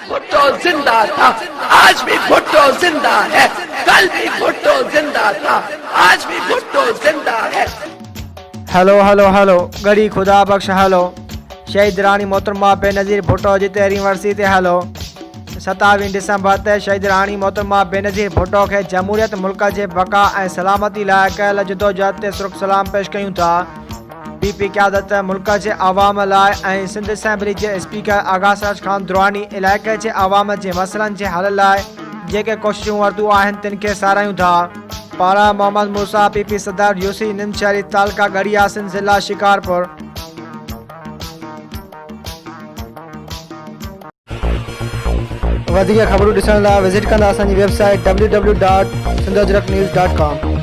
भुट्टो जिंदा था, आज भी भुट्टो जिंदा है, कल भी भुट्टो जिंदा था, आज भी भुट्टो जिंदा है। हेलो हेलो हेलो गड़ी खुदा बख्श हेलो शहीद रानी मोहतरमा बेनज़ीर भुट्टो जी तेरहीं वरसी ते हेलो 27 दिसंबर ते शहीद रानी मोहतरमा बेनज़ीर भुट्टो के जमहूरियत मुल्क के बका ऐं सलामती लाइ कयल जदोजहद ते सुर्ख सलाम पेश कयूं था। पीपी क़यादत मुल्क के अवाम लाइ ऐं सिंध असेंबली के स्पीकर आगा सराज खान दुरानी इलाइक़े के अवाम के मसइलनि के हल लाइ जेके कोशिशूं वरितियूं आहिनि तिन खे सारायूं था। पारा मोहम्मद मूसा पीपी सदर यूसी निमशहरी तालका गढ़िया सिंध ज़िला शिकारपुर। वधीक ख़बरूं ॾिसण लाइ विज़िट कंदा असांजी वेबसाइट www.sindhajraknews.com।